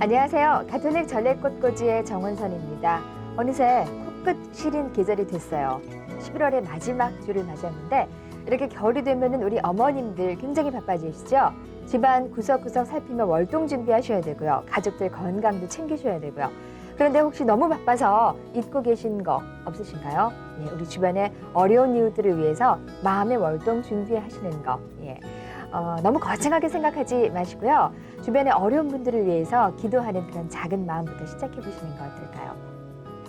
안녕하세요. 가톨릭 전래꽃꽂이의 정원선입니다. 어느새 코끝 시린 계절이 됐어요. 11월의 마지막 주를 맞았는데 이렇게 겨울이 되면 우리 어머님들 굉장히 바빠지시죠? 집안 구석구석 살피며 월동 준비하셔야 되고요. 가족들 건강도 챙기셔야 되고요. 그런데 혹시 너무 바빠서 잊고 계신 거 없으신가요? 예, 우리 주변에 어려운 이웃들을 위해서 마음의 월동 준비하시는 거. 예. 너무 거창하게 생각하지 마시고요. 주변에 어려운 분들을 위해서 기도하는 그런 작은 마음부터 시작해 보시는 거 어떨까요?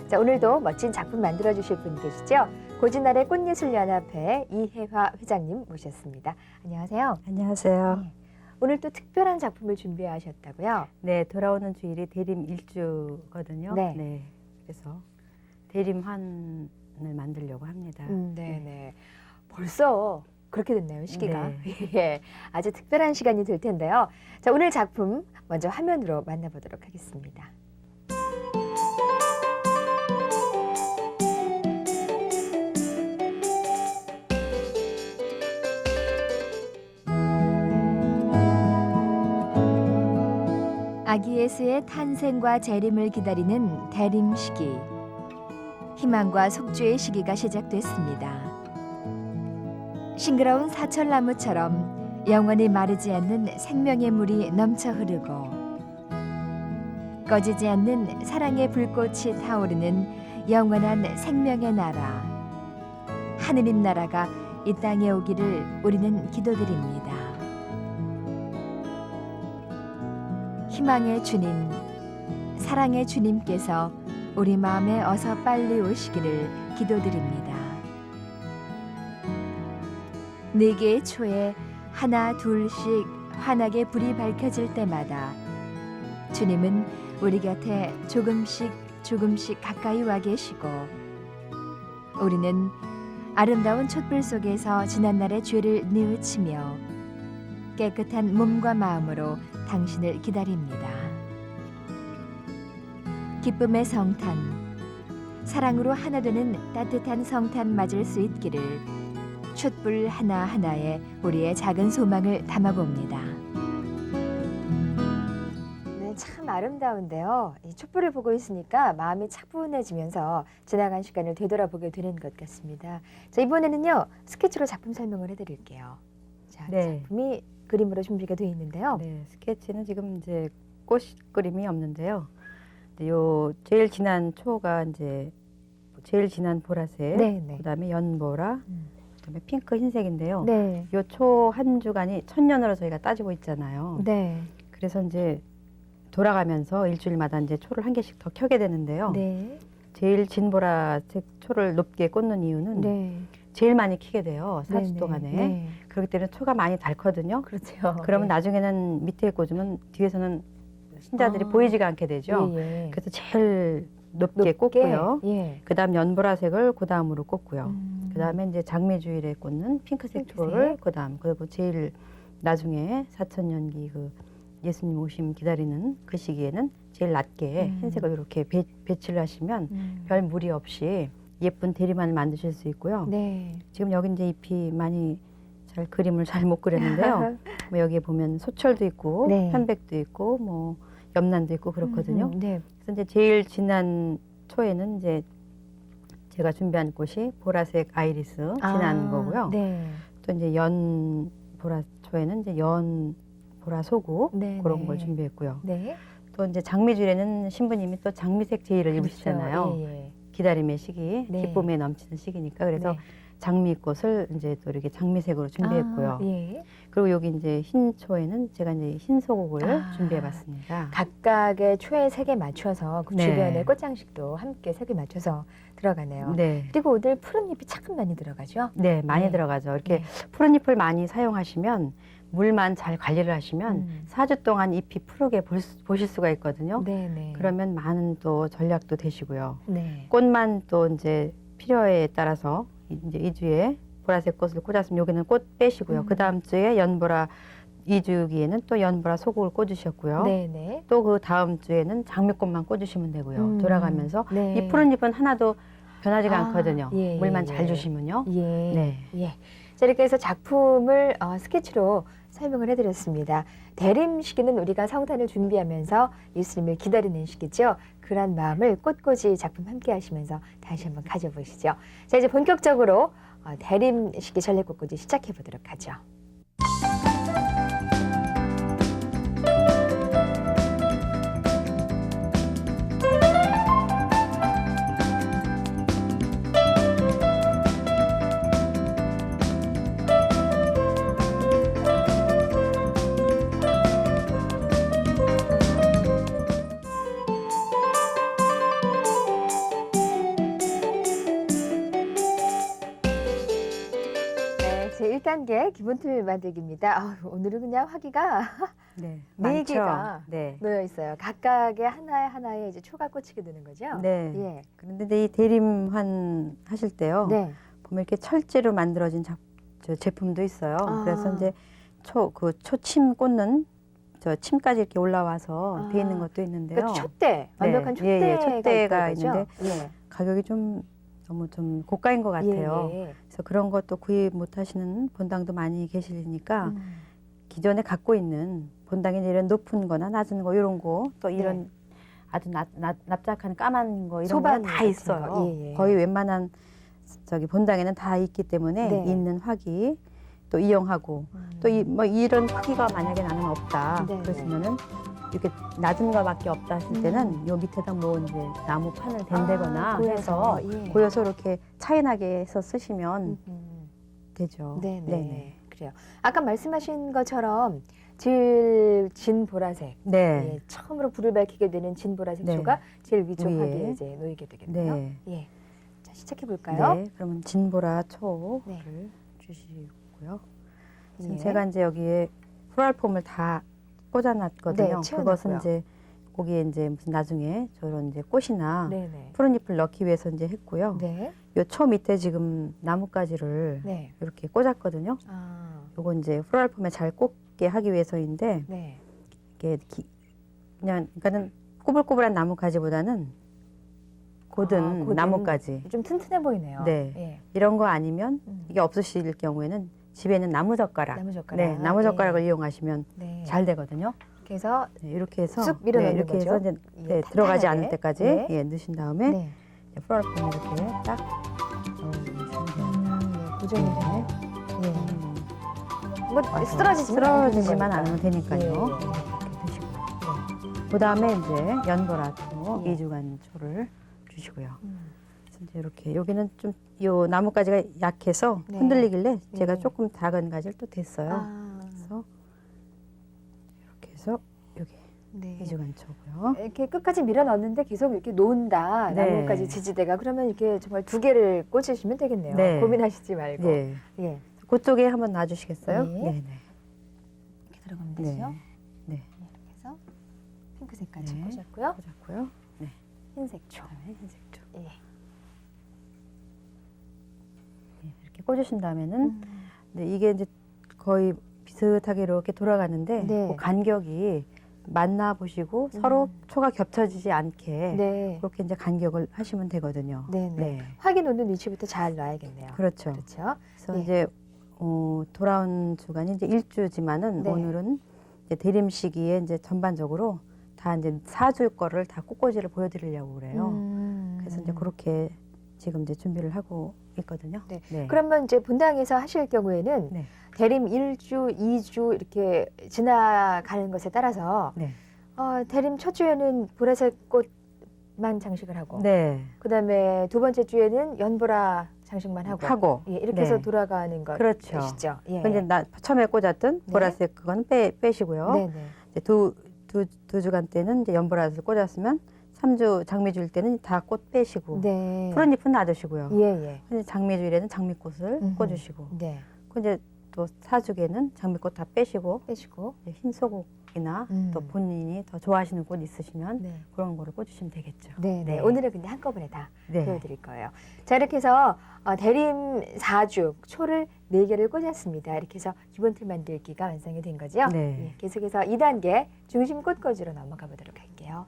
자, 오늘도 멋진 작품 만들어 주실 분 계시죠? 고진날의 꽃예술연합회 이혜화 회장님 모셨습니다. 안녕하세요. 안녕하세요. 네. 오늘 또 특별한 작품을 준비하셨다고요? 네, 돌아오는 주일이 대림 일주거든요. 네. 그래서 대림환을 만들려고 합니다. 네. 벌써 그렇게 됐네요, 시기가. 네. 예, 아주 특별한 시간이 될 텐데요. 자, 오늘 작품 먼저 화면으로 만나보도록 하겠습니다. 아기 예수의 탄생과 재림을 기다리는 대림 시기. 희망과 속죄의 시기가 시작됐습니다. 싱그러운 사철나무처럼 영원히 마르지 않는 생명의 물이 넘쳐 흐르고 꺼지지 않는 사랑의 불꽃이 타오르는 영원한 생명의 나라. 하느님 나라가 이 땅에 오기를 우리는 기도드립니다. 희망의 주님, 사랑의 주님께서 우리 마음에 어서 빨리 오시기를 기도드립니다. 네 개의 초에 하나 둘씩 환하게 불이 밝혀질 때마다 주님은 우리 곁에 조금씩 가까이 와 계시고 우리는 아름다운 촛불 속에서 지난날의 죄를 뉘우치며 깨끗한 몸과 마음으로 당신을 기다립니다. 기쁨의 성탄, 사랑으로 하나 되는 따뜻한 성탄 맞을 수 있기를 촛불 하나하나에 우리의 작은 소망을 담아봅니다. 네, 참 아름다운데요. 이 촛불을 보고 있으니까 마음이 차분해지면서 지나간 시간을 되돌아보게 되는 것 같습니다. 자, 이번에는요. 스케치로 작품 설명을 해드릴게요. 자, 네. 작품이 그림으로 준비가 되어 있는데요. 네, 스케치는 지금 이제 꽃 그림이 없는데요. 요 제일 진한 초가 이제 제일 진한 보라색, 네. 그다음에 연보라, 그다음에 핑크 흰색인데요. 네. 요 초 한 주간이 천년으로 저희가 따지고 있잖아요. 네. 그래서 이제 돌아가면서 일주일마다 이제 초를 한 개씩 더 켜게 되는데요. 네. 제일 진보라색 초를 높게 꽂는 이유는 네. 제일 많이 키게 돼요. 4주 네네. 동안에. 네. 그렇기 때문에 초가 많이 닳거든요. 그렇죠. 그러면 네. 나중에는 밑에 꽂으면 뒤에서는 신자들이 아. 보이지가 않게 되죠. 예. 그래서 제일 높게 꽂고요. 예. 그다음 연보라색을 그 다음으로 꽂고요. 그다음에 이제 장미주일에 꽂는 핑크색 초를 그다음, 그리고 제일 나중에 사천년기 그 예수님 오심 기다리는 그 시기에는 제일 낮게 흰색을 이렇게 배치를 하시면 별 무리 없이 예쁜 대리만을 만드실 수 있고요. 네. 지금 여기 이제 잎이 많이 잘 그림을 잘 못 그렸는데요. 뭐 여기에 보면 소철도 있고 네. 편백도 있고 뭐 염란도 있고 그렇거든요. 네. 그래서 이제 제일 진한 초에는 이제 제가 준비한 꽃이 보라색 아이리스 진한 거고요. 네. 또 이제 연 보라 초에는 이제 연 보라 소구 네, 그런 네. 걸 준비했고요. 네. 또 이제 장미줄에는 신부님이 또 장미색 제의를 입으시잖아요. 예. 기다림의 시기, 네. 기쁨에 넘치는 시기니까 그래서 네. 장미꽃을 이제 또 이렇게 장미색으로 준비했고요. 예. 그리고 여기 이제 흰 초에는 제가 이제 흰 소국을 준비해봤습니다. 각각의 초의 색에 맞춰서 그 네. 주변의 꽃장식도 함께 색에 맞춰서 들어가네요. 네, 그리고 오늘 푸른 잎이 참 많이 들어가죠. 네 많이 네. 들어가죠. 이렇게 네. 푸른 잎을 많이 사용하시면 물만 잘 관리를 하시면 4주 동안 잎이 푸르게 보실 수가 있거든요. 네네. 그러면 많은 또 전략도 되시고요. 네. 꽃만 또 이제 필요에 따라서 이제 2주에 보라색 꽃을 꽂았으면 여기는 꽃 빼시고요. 그 다음 주에 연보라 2주기에는 또 연보라 소국을 꽂으셨고요. 네네. 또 그 다음 주에는 장미꽃만 꽂으시면 되고요. 돌아가면서 네. 이 푸른 잎은 하나도 변하지가 아, 않거든요. 예, 물만 예, 잘 예. 주시면요. 예. 네. 예. 자, 이렇게 해서 작품을 스케치로 설명을 해드렸습니다. 대림 시기는 우리가 성탄을 준비하면서 예수님을 기다리는 시기죠. 그런 마음을 꽃꽂이 작품 함께 하시면서 다시 한번 가져보시죠. 자, 이제 본격적으로 대림 시기 전래 꽃꽂이 시작해 보도록 하죠. 제 1단계 기본틀 만들기입니다. 오늘은 그냥 화기가 네, 네 개가 네. 놓여 있어요. 각각의 하나에 이제 초가 꽂히게 되는 거죠. 네. 예. 그런데 이 대림환 하실 때요. 네. 보면 이렇게 철제로 만들어진 저 제품도 있어요. 아. 그래서 이제 초침 꽂는 저 침까지 이렇게 올라와서 돼 있는 것도 있는데요. 그러니까 촛대, 완벽한 예, 촛대가, 촛대가 있는 있는데 예. 가격이 좀 너무 좀 고가인 것 같아요. 예. 그래서 그런 것도 구입 못 하시는 본당도 많이 계시니까 음. 기존에 갖고 있는 본당에 이런 높은 거나 낮은 거 이런 거 또 이런 아주 납작한 까만 거 이런 소반 거 다 같은 있어요. 거. 예, 예. 거의 웬만한 저기 본당에는 다 있기 때문에 네. 있는 화기 또 이용하고 또 뭐 이런 화기가 만약에 나는 없다 네, 그러시면은 이렇게 낮은 거밖에 없다 하실 때는 요 밑에다 뭐 이제 나무 판을 댄다거나 해서 예. 고여서 이렇게 차이나게 해서 쓰시면 되죠. 네네. 그래요. 아까 말씀하신 것처럼 제일 진 보라색, 네. 예, 처음으로 불을 밝히게 되는 진 보라색 네. 초가 제일 위쪽 위에. 화기에 이제 놓이게 되겠네요. 네. 예. 자, 시작해 볼까요? 네. 그러면 진보라 초를 네. 주시고요. 지금 예. 제가 이제 여기에 플랄폼을 다 꽂아놨거든요. 네, 그것은 채워놨고요. 이제 거기에 이제 무슨 나중에 저런 이제 꽃이나 네네. 푸른 잎을 넣기 위해서 이제 했고요. 네. 요 초 밑에 지금 나뭇가지를 네. 이렇게 꽂았거든요. 아, 요거 이제 플랄폼에 잘 꽂게 하기 위해서인데 네. 이게 그냥 그러니까는 꼬불꼬불한 나뭇가지보다는 고든 고든. 나뭇가지 좀 튼튼해 보이네요. 네. 예. 이런 거 아니면 음. 이게 없으실 경우에는 집에는 나무젓가락, 나무젓가락. 네, 나무젓가락을 예. 이용하시면 네. 잘 되거든요. 그래서 네, 이렇게 해서 쑥 밀어넣는 이렇게 거죠? 해서 이제 예, 네, 들어가지 않을 탄탄하게. 때까지 네. 예, 넣으신 다음에 네. 플라워폼 이렇게 딱 넣어주시면 돼요. 네. 고정이 되네. 예. 뭐 와서 쓰러지지만 않으면 되니까요. 예, 예. 이렇게 드시고. 그 다음에 이제 연보라초 예. 2주간 초를 주시고요. 음. 그래서 이제 이렇게 여기는 좀 요 나뭇가지가 약해서 네. 흔들리길래 제가 네. 조금 작은 가지를 또 댔어요. 아, 그래서 이렇게 해서 여기 네. 2주간 초고요. 이렇게 끝까지 밀어 넣는데 계속 이렇게 놓는다. 네. 나무까지 지지대가 그러면 이렇게 정말 2개를 꽂으시면 되겠네요. 네. 고민하시지 말고. 네. 예. 그쪽에 한번 놔주시겠어요? 네. 네. 이렇게 들어가면 네. 되죠. 네. 이렇게 해서 핑크색까지 네. 꽂았고요. 꽂았고요. 네. 흰색 초. 그다음에 흰색 초. 예. 네, 이렇게 꽂으신 다음에는 음. 네, 이게 이제 거의 비슷하게 이렇게 돌아가는데 네. 그 간격이 만나 보시고 서로 초가 겹쳐지지 않게 네. 그렇게 이제 간격을 하시면 되거든요. 네네. 화기 놓는 위치부터 잘 놔야겠네요. 그렇죠. 그렇죠. 그래서 예. 이제 돌아온 주간이 이제 1주지만은 네. 오늘은 이제 대림 시기에 이제 전반적으로 다 이제 4주 거를 다 꽃꽂이를 보여드리려고 그래요. 그래서 이제 그렇게 지금 이제 준비를 하고 있거든요. 네. 네. 그러면 이제 본당에서 하실 경우에는 네. 대림 1주, 2주 이렇게 지나가는 것에 따라서 네. 대림 첫 주에는 보라색 꽃만 장식을 하고 네. 그다음에 두 번째 주에는 연보라 장식만 하고 예, 이렇게 네. 해서 돌아가는 것 그렇죠. 아시죠? 예. 그 이제 처음에 꽂았던 네. 보라색 그거는 빼시고요. 네네. 이제 두 주간 때는 이제 연보라색을 꽂았으면 3주 장미주일 때는 다 꽃 빼시고 네. 푸른 잎은 놔두시고요. 예예. 근데 장미주일에는 장미꽃을 음흠. 꽂으시고 네. 그 이제 또 4주에는 장미꽃 다 빼시고 빼시고. 이제 흰 소국이나 또 본인이 더 좋아하시는 꽃 있으시면 네. 그런 거를 꽂으시면 되겠죠. 네네. 네. 오늘은 근데 한꺼번에 다 네. 보여드릴 거예요. 자, 이렇게 해서 대림 4주 초를 4개를 꽂았습니다. 이렇게 해서 기본 틀 만들기가 완성이 된 거죠. 네. 예, 계속해서 2단계 중심 꽃꽂이로 넘어가 보도록 할게요.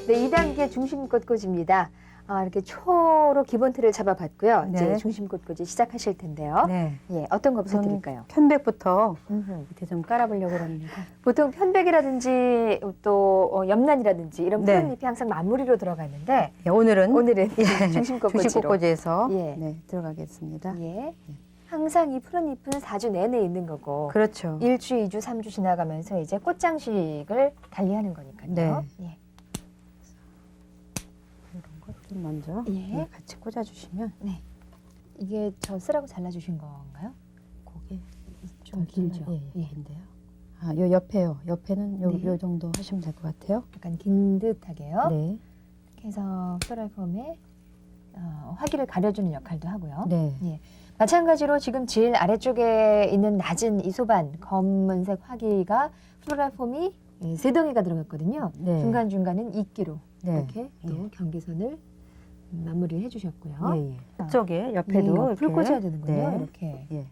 네, 2단계 중심 꽃꽂이입니다. 이렇게 초로 기본 틀을 잡아봤고요. 네. 이제 중심 꽃꽂이 시작하실 텐데요. 네. 예, 어떤 거 우선 부탁드릴까요? 편백부터 음흠. 밑에 좀 깔아보려고 합니다. 보통 편백이라든지 또 염란이라든지 이런 네. 푸른 잎이 항상 마무리로 들어가는데 예, 오늘은 오늘은 예, 중심 꽃꽂이로. 중심꽃꽂이에서 예. 네, 들어가겠습니다. 예. 항상 이 푸른 잎은 4주 내내 있는 거고 그렇죠. 1주, 2주, 3주 지나가면서 이제 꽃장식을 달리하는 거니까요. 네. 예. 이런 것 좀 먼저 예. 예, 같이 꽂아주시면 이게 젖으라고 잘라주신 건가요? 고개 좀 길죠? 예, 예. 긴데요. 요 옆에요. 옆에는 네. 요 정도 하시면 될 것 같아요. 약간 긴 듯하게요. 네. 이렇게 해서 플로랄폼에 화기를 가려주는 역할도 하고요. 네. 마찬가지로 지금 제일 아래쪽에 있는 낮은 이소반 검은색 화기가 플로랄폼이 3덩이가 들어갔거든요. 네. 중간중간은 이끼로 네. 이렇게 또 예. 경계선을 마무리를 해주셨고요. 예, 예. 이쪽에 옆에도 네, 옆을 이렇게. 꽂아야 되는군요. 네. 이렇게. 예.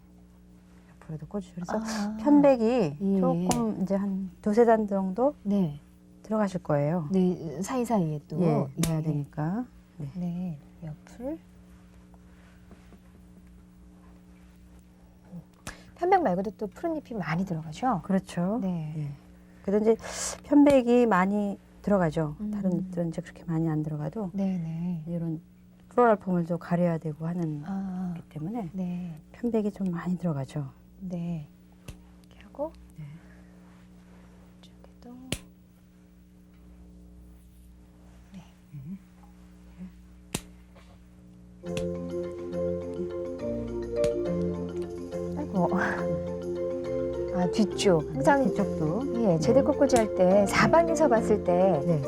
옆으로도 꽂으셔서 그래서 아, 편백이 예. 조금 이제 한 2-3단 정도 네, 들어가실 거예요. 네 사이사이에 또 예, 예. 넣어야 되니까. 네, 옆을. 편백 말고도 또 푸른 잎이 많이 들어가죠. 그렇죠. 네. 예. 그래도 이제 편백이 많이 들어가죠. 다른 음. 잎들은 이제 그렇게 많이 안 들어가도 네. 이런 플로랄폼을 좀 가려야 되고 하는 아, 거기 때문에 네. 편백이 좀 많이 들어가죠. 네. 이렇게 하고 네. 이쪽에도 아이고. 아, 뒤쪽. 항상 뒤쪽도 예, 제대 꽃꽂이 할 때 사방에서 봤을 때 네.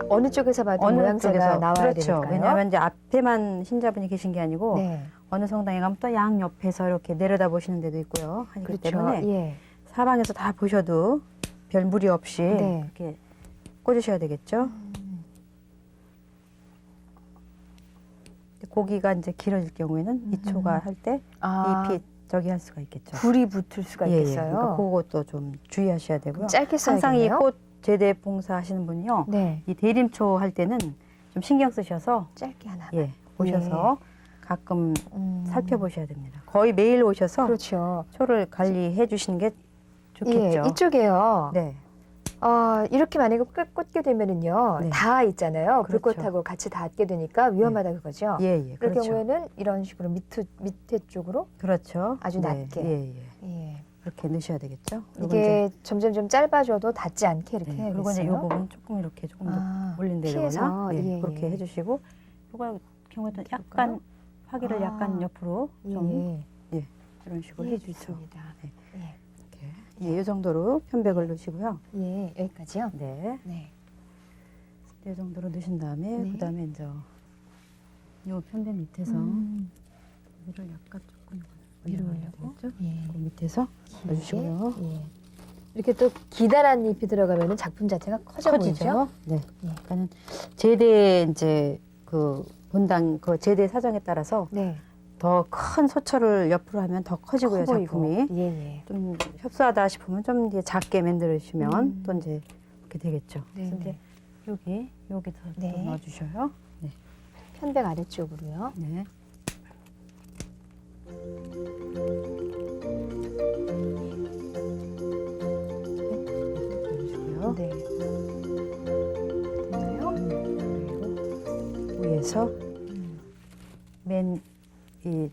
어느 쪽에서 봐도 어느 모양새가 쪽에서 나와야 그렇죠. 되니까요. 왜냐하면 이제 앞에만 신자분이 계신 게 아니고 네. 어느 성당에 가면 또 양 옆에서 이렇게 내려다 보시는 데도 있고요. 하기 그렇죠. 때문에 예. 사방에서 다 보셔도 별 무리 없이 네. 이렇게 꽂으셔야 되겠죠. 고기가 이제 길어질 경우에는 이초가 할 때 아, 잎이 저기 할 수가 있겠죠. 불이 붙을 수가 예, 예. 있겠어요. 그러니까 그것도 좀 주의하셔야 되고요. 짧게 항상 이 써야겠네요. 꽃 제대 봉사 하시는 분요. 네. 이 대림초 할 때는 좀 신경 쓰셔서 짧게 하나. 예, 오셔서 가끔 음. 살펴보셔야 됩니다. 거의 매일 오셔서 그렇죠. 초를 관리해 주시는 게 좋겠죠. 예, 이쪽에요. 네. 이렇게 만약에 꽂게 되면은요, 네. 다 있잖아요. 그렇죠. 불꽃하고 같이 닿게 되니까 위험하다 그거죠. 예, 예. 그럴 그렇죠. 경우에는 이런 식으로 밑에 쪽으로 그렇죠. 아주 네, 낮게. 예, 예. 예. 그렇게 넣으셔야 되겠죠. 그리고 이게 점점 좀 짧아져도 닿지 않게 이렇게 이제, 해야겠어요. 그리고 이제 이 부분 조금 이렇게 조금 더 올린다거나 피해서 예, 그렇게 해주시고 이거 경우에는 약간 화기를 약간 옆으로 좀 예. 이런 식으로 예, 해주죠. 좋습니다. 네. 예. 이렇게 이 정도로 편백을 넣으시고요. 예, 여기까지요. 네, 네. 이 정도로 넣으신 다음에 네. 그다음에 이제 이 편백 밑에서 위를 약간 조금 위로 올려놔야 올려고. 되겠죠? 예. 그 밑에서 넣어주시고요. 예. 이렇게 또 기다란 잎이 들어가면 작품 자체가 커져 보이죠. 커지죠? 네. 예. 그러니까는 제대 이제 그 본당 그 제대 사정에 따라서 네. 더 큰 소철을 옆으로 하면 더 커지고요, 커 보이고. 작품이. 예, 예. 좀 협소하다 싶으면 좀 이제 작게 만들으시면 또 이제 이렇게 되겠죠. 네, 그래서 이제 네. 여기도 네. 또 넣어주셔요. 네. 편백 아래쪽으로요. 네. 넣어주시고요. 네. 됐나요? 그리고 위에서 맨 이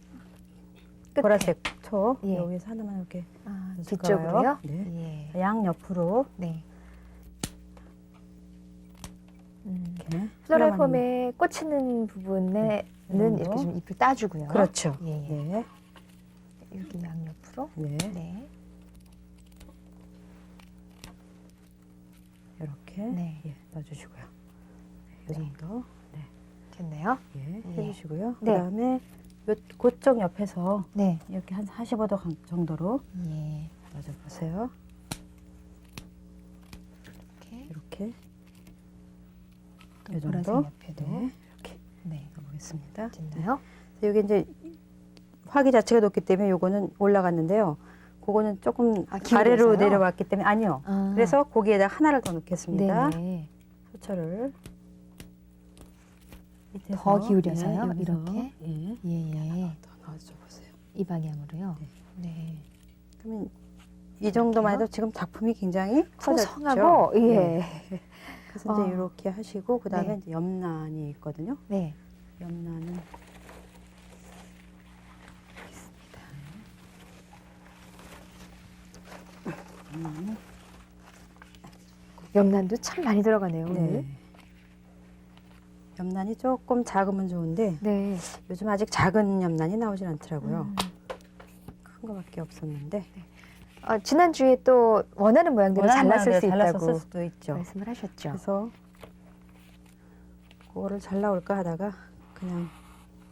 끝에. 보라색 초 예. 여기서 하나만 이렇게 뒤쪽으로요? 네. 예. 양 옆으로 네. 이렇게 플로랄폼에 꽂히는 부분에는 정도. 이렇게 좀 잎을 따주고요. 그렇죠. 예, 예. 네. 이렇게 양옆으로. 네. 네. 이렇게 네. 예, 넣어주시고요. 이 정도 네. 됐네요. 예, 예. 해주시고요. 네. 그다음에 요 그쪽 옆에서 네. 이렇게 한 45도 정도로 예. 넣어보세요. 이렇게. 이렇게 또 이 보라색 정도. 옆에도. 네, 이렇게 네. 넣어보겠습니다. 됐나요? 여기 이제 화기 자체가 높기 때문에 요거는 올라갔는데요. 그거는 조금 기울어서요? 아래로 내려왔기 때문에 아니요. 아. 그래서 거기에다 하나를 더 넣겠습니다. 네네. 소철을 밑에서 더 기울여서요? 네, 여기서, 이렇게? 예. 예. 더 넣어줘 보세요. 이 방향으로요. 네. 그러면 이 정도만 해도 지금 작품이 굉장히 커졌죠. 풍성하고 예. 네. 그래서 이제 어. 이렇게 하시고 그다음에 네. 이제 옆난이 있거든요. 네. 옆난은 옆난은 염난도 참 많이 들어가네요. 오늘. 네. 옆난이 조금 작으면 좋은데 네. 요즘 아직 작은 옆난이 나오질 않더라고요. 음. 큰 거밖에 없었는데 지난주에 또 원하는 모양대로 잘랐을 수 잘랐을 있다고 수도 있죠. 말씀을 하셨죠. 그래서 그거를 잘 나올까 하다가 그냥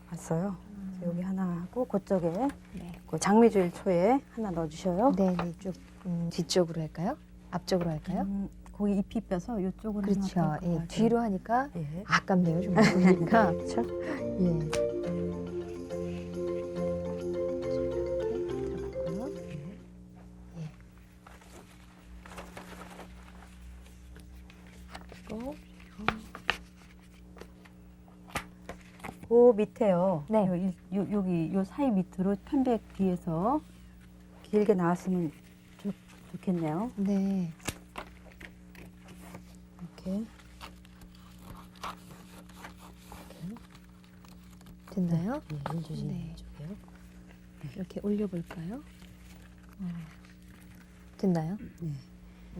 왔어요. 그래서 여기 하나 하고 그쪽에 네. 그 장미주일 초에 하나 넣어주셔요. 네, 쭉 뒤쪽으로 할까요? 앞쪽으로 할까요? 거기 잎이 펴서 이쪽으로 그렇죠. 하나 더 예, 할까요? 뒤로 하니까 예. 아깝네요. 좀 보니까. 그렇죠. 예. 이렇게 들어갔고요. 예. 그리고 그 밑에요. 네. 여기 요 사이 밑으로 편백 뒤에서 길게 나왔으면 좋겠네요. 네. 이렇게. 됐나요? 예, 일주신 네. 쪽이요. 이렇게 올려볼까요? 됐나요? 네.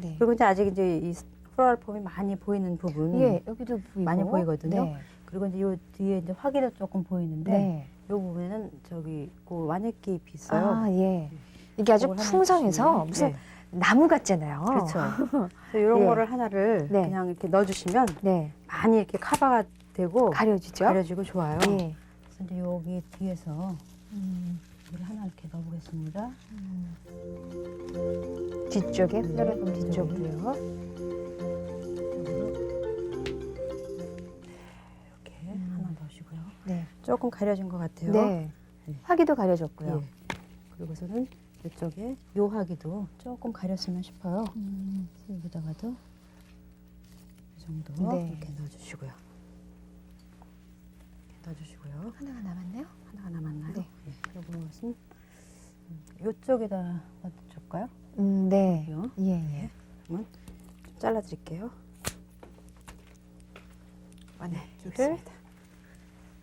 네. 그리고 이제 아직 이제 이 플로럴 폼이 많이 보이는 부분 예, 여기도 보이고. 많이 보이거든요. 네. 그리고 이제 요 뒤에 이제 화기도 조금 보이는데 네. 요 부분에는 저기 그 완액기 잎이 있어요. 아, 예. 이게 아주 그걸 하나 풍성해서 주시면, 무슨 네. 나무 같잖아요. 그렇죠. 그래서 이런 예. 거를 하나를 네. 그냥 이렇게 넣어주시면 네. 많이 이렇게 커버가 되고 가려지죠? 가려지고 좋아요. 예. 그래서 이제 여기 뒤에서 음, 이걸 하나 이렇게 넣어보겠습니다. 뒤쪽에, 네, 플로럴 뒤쪽으로요. 이렇게 하나 넣으시고요. 네. 조금 가려진 것 같아요. 네. 네. 화기도 가려졌고요. 예. 그리고서는 이쪽에 요 화기도 조금 가렸으면 싶어요. 그래서 여기다가도 이 정도 네. 이렇게 넣어주시고요. 이렇게 넣어주시고요. 하나가 남았네요. 하나가 남았나요? 네. 예. 요것은 이쪽에다 넣어줄까요? 네. 여기요. 예, 예. 그러면 좀 잘라드릴게요. 네. 좋습니다.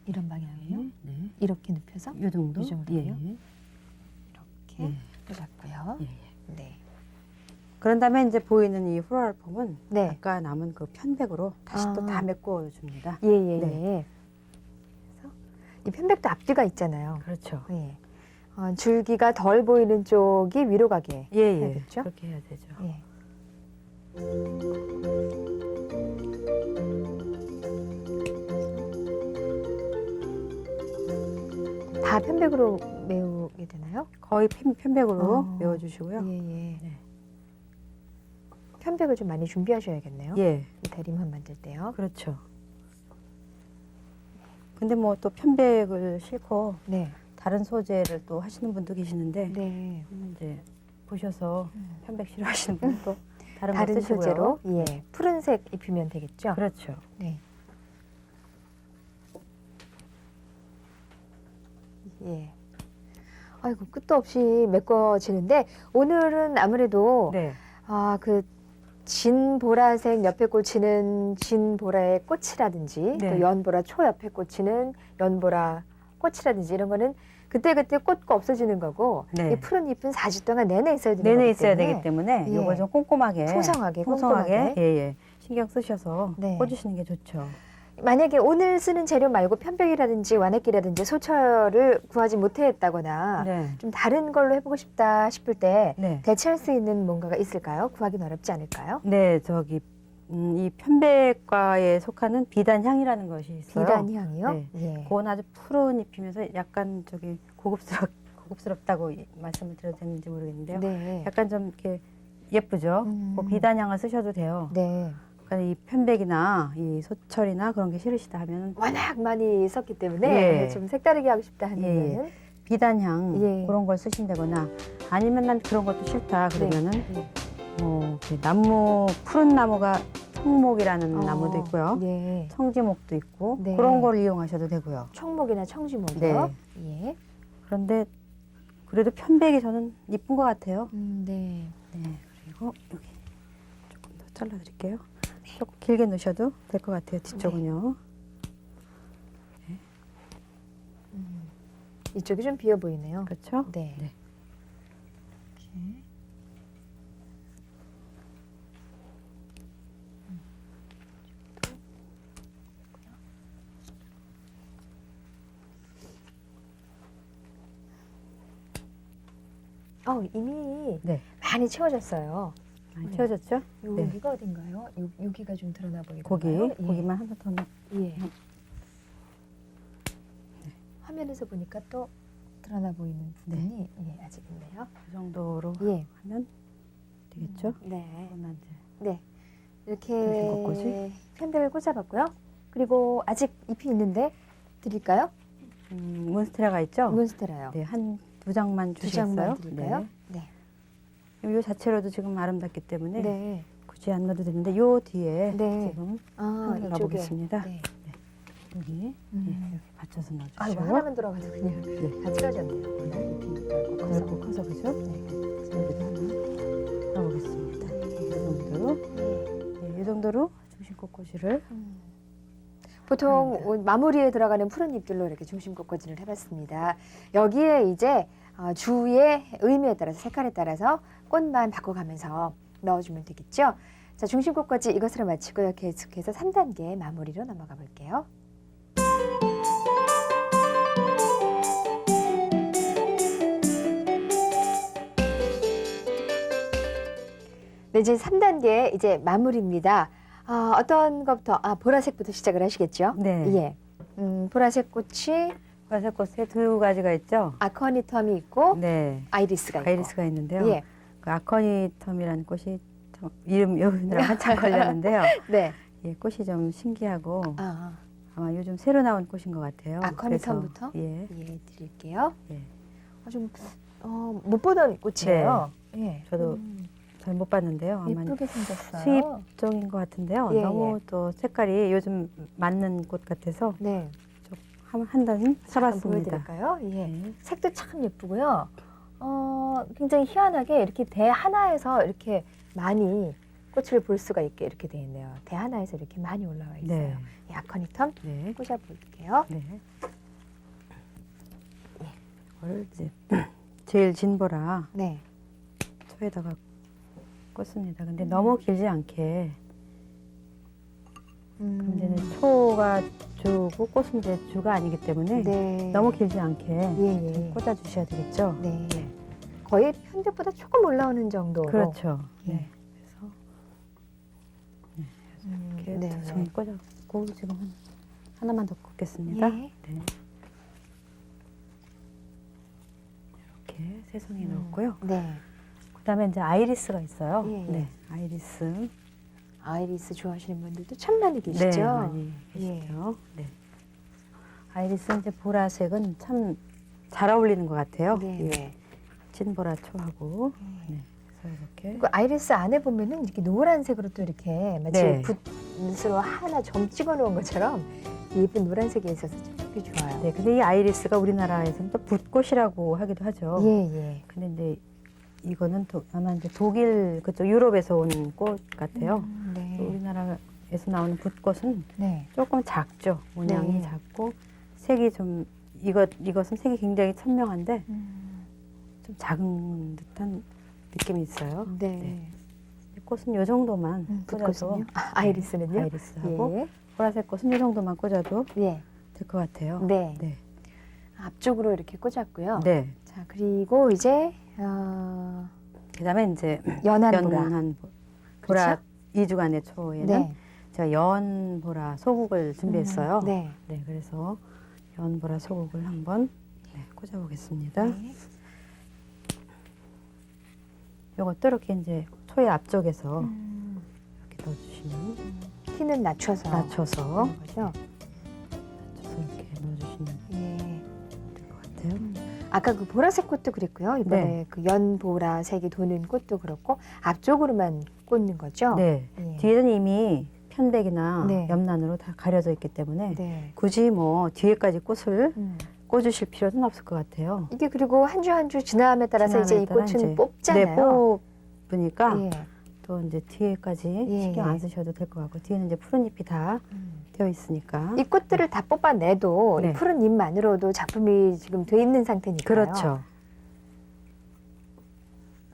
이런 방향이요. 네. 이렇게 눕혀서 요 정도? 이 정도요? 예. 이렇게 예. 꽂았고요. 예. 예. 네. 그런 다음에 이제 보이는 이 플로럴 폼은 네. 아까 남은 그 편백으로 다시 또 다 아. 메꿔 줍니다. 예, 예, 네. 예. 그래서 이 편백도 앞뒤가 있잖아요. 그렇죠. 예. 줄기가 덜 보이는 쪽이 위로 가게 예, 예. 해야겠죠? 그렇게 해야 되죠. 예. 다 편백으로 메우게 되나요? 거의 편백으로 어. 메워주시고요. 예, 예. 네. 편백을 좀 많이 준비하셔야겠네요. 예, 이 대림만 만들 때요. 그렇죠. 근데 뭐 또 편백을 싫고 네. 다른 소재를 또 하시는 분도 계시는데 네. 이제 보셔서 편백 싫어하시는 분은 또 다른 거 다른 쓰시고요. 소재로 예. 푸른색 입히면 되겠죠? 그렇죠. 네. 예. 아이고 끝도 없이 메꿔지는데 오늘은 아무래도 네, 그 진보라색 옆에 꽂히는 진보라의 꽃이라든지 네. 또 연보라 초 옆에 꽂히는 연보라 꽃이라든지 이런 거는 그때그때 꽂고 없어지는 거고 네. 이 푸른 잎은 4주 동안 내내 있어야 되는 내내 거기 있어야 때문에 되기 때문에 예. 이거 좀 꼼꼼하게, 풍성하게 꼼꼼하게, 예, 예. 신경 쓰셔서 네. 꽂으시는 게 좋죠. 만약에 오늘 쓰는 재료 말고 편백이라든지 완액기라든지 소철을 구하지 못했다거나 네, 좀 다른 걸로 해보고 싶다 싶을 때 네, 대체할 수 있는 뭔가가 있을까요? 구하기는 어렵지 않을까요? 네. 저기 이 편백과에 속하는 비단향이라는 것이 있어요. 비단향이요? 네. 예. 그건 아주 푸른 잎이면서 약간 저기 고급스럽다고 말씀을 드려도 되는지 모르겠는데요. 네. 약간 좀 이렇게 예쁘죠. 그 비단향을 쓰셔도 돼요. 네. 그러니까 이 편백이나 이 소철이나 그런 게 싫으시다 하면 워낙 많이 썼기 때문에 예. 좀 색다르게 하고 싶다 하는 예. 거는 비단향 예. 그런 걸 쓰신다거나 아니면 난 그런 것도 싫다 그러면은 예. 뭐 이렇게 나무 푸른 나무가 청목이라는 나무도 있고요. 네. 청지목도 있고 네. 그런 걸 이용하셔도 되고요. 청목이나 청지목이요. 네. 예. 그런데 그래도 편백이 저는 이쁜 것 같아요. 네. 네. 그리고 여기 조금 더 잘라드릴게요. 조금 길게 넣으셔도 될 것 같아요. 뒤쪽은요. 이쪽이 좀 비어 보이네요. 그렇죠? 네. 네. 이렇게. 이미 네. 많이 채워졌어요. 많이 네. 채워졌죠? 네. 여기가 어딘가요? 여기가 좀 드러나 보이던가요? 고기, 예. 고기만 하나 더 넣. 예. 화면에서 보니까 또 드러나 보이는 부분이 예, 아직 있네요. 이 정도로 예. 하면 되겠죠? 네. 그러면 이제 네. 이렇게 꽂고지? 펜들을 꽂아봤고요. 그리고 아직 잎이 있는데 드릴까요? 몬스테라가 있죠? 몬스테라요. 네, 한 두 장만 두 주시겠어요? 장만 드릴까요? 네. 네. 이 자체로도 지금 아름답기 때문에 네. 굳이 안 넣어도 되는데 요 뒤에 네. 지금 아, 하나 이쪽에. 넣어보겠습니다. 네. 여기 음. 네, 이렇게 받쳐서 넣어주시고 아이고, 하나만 들어가서 그냥 네. 다 찢어졌네요. 넓고 커서 그죠? 네. 여기도 하나 넣어보겠습니다. 이 정도로 이 정도로 중심꽃꽂이를 보통 마무리에 들어가는 푸른 잎들로 이렇게 중심꽃꽂이를 해봤습니다. 여기에 이제 주의 의미에 따라서 색깔에 따라서 꽃만 바꿔가면서 넣어주면 되겠죠. 자, 중심꽃꽂이 이것으로 마치고요. 계속해서 3단계 마무리로 넘어가 볼게요. 네, 이제 3단계 이제 마무리입니다. 어떤 것부터? 보라색부터 시작을 하시겠죠? 네. 예. 보라색 꽃이 보라색 꽃에 두 가지가 있죠? 아커니텀이 있고 네. 아이리스가 있고. 아이리스가 있는데요. 예. 그 아커니텀이라는 꽃이 참 이름 외우느라 한참 걸렸는데요. 네. 예, 꽃이 좀 신기하고 아, 아마 요즘 새로 나온 꽃인 것 같아요. 아커니텀부터? 그래서, 예. 예, 드릴게요. 예. 못 보던 꽃이에요. 예. 저도 잘 못 봤는데요. 아마 예쁘게 생겼어요. 수입종인 것 같은데요. 예, 너무 또 색깔이 요즘 맞는 꽃 같아서 네. 한 단 한번 사봤습니다. 보여드릴까요? 예. 네. 색도 참 예쁘고요. 굉장히 희한하게 이렇게 대 하나에서 이렇게 많이 꽃을 볼 수가 있게 이렇게 돼 있네요. 대 하나에서 이렇게 많이 올라와 있어요. 네. 이 아커니텀 네. 꽂아볼게요. 네. 이거를 이제 제일 진보라 네. 초에다가 꽂습니다. 근데 너무 길지 않게. 그럼 이제는 초가 주고 꽃은 이제 주가 아니기 때문에 네. 너무 길지 않게 예, 예. 꽂아 주셔야 되겠죠. 네. 거의 편백보다 조금 올라오는 정도로. 그렇죠. 예. 네. 그래서 이렇게 네, 두 송이 꽂았고 지금 하나만 더 꽂겠습니다. 예. 네. 이렇게 세 송이 넣었고요. 네. 그다음에 이제 아이리스가 있어요. 예, 예. 네, 아이리스. 아이리스 좋아하시는 분들도 참 많이 계시죠? 네, 많이 계시죠. 네. 아이리스 이제 보라색은 참 잘 어울리는 것 같아요. 네. 예. 진보라 초하고. 네. 그래서 이렇게. 그 아이리스 안에 보면은 이렇게 노란색으로 또 이렇게 마치 네. 붓으로 하나 점 찍어 놓은 것처럼 예쁜 노란색이 있어서 참 보기 좋아요. 네, 근데 이 아이리스가 우리나라에서는 또 붓꽃이라고 하기도 하죠. 예, 예. 근데 이제 이거는 아마 이제 독일 그쪽 유럽에서 온 꽃 같아요. 네. 우리나라에서 나오는 붓꽃은 네. 조금 작죠. 모양이 네. 작고 색이 좀 이것은 색이 굉장히 선명한데 좀 작은 듯한 느낌이 있어요. 네. 꽃은 이 정도만 꽂아도 붓꽃은요? 아이리스는요? 아이리스하고 예. 보라색 꽃은 이 정도만 꽂아도 예. 될 것 같아요. 네. 네. 앞쪽으로 이렇게 꽂았고요. 네. 자, 그리고 이제 그다음에 이제 연한 보라. 연한 보라 그렇죠? 2주간의 초에는 네. 제가 연보라 소국을 준비했어요. 네. 네, 그래서 연보라 소국을 한번 꽂아보겠습니다. 네. 요것도 이렇게 이제 초의 앞쪽에서 음. 이렇게 넣어주시면 키는 낮춰서 낮춰서 하는 거죠. 이렇게 넣어주시면 예. 될 것 같아요. 아까 그 보라색 꽃도 그랬고요. 이번에 네. 그 연보라색이 도는 꽃도 그렇고 앞쪽으로만 꽂는 거죠. 네, 예. 뒤에는 이미 편백이나 네. 염란으로 다 가려져 있기 때문에 네. 굳이 뭐 뒤에까지 꽃을 음. 꽂으실 필요는 없을 것 같아요. 이게 그리고 한 주 한 주 지남에 따라서 이제 이 지남에 따라 꽃은 이제 뽑잖아요. 뽑으니까 예. 또 이제 뒤에까지 예, 신경 예. 안 쓰셔도 될 것 같고 뒤에는 이제 푸른 잎이 다 되어 있으니까. 이 꽃들을 다 뽑아내도 네. 이 푸른 잎만으로도 작품이 지금 돼 있는 상태니까요. 그렇죠.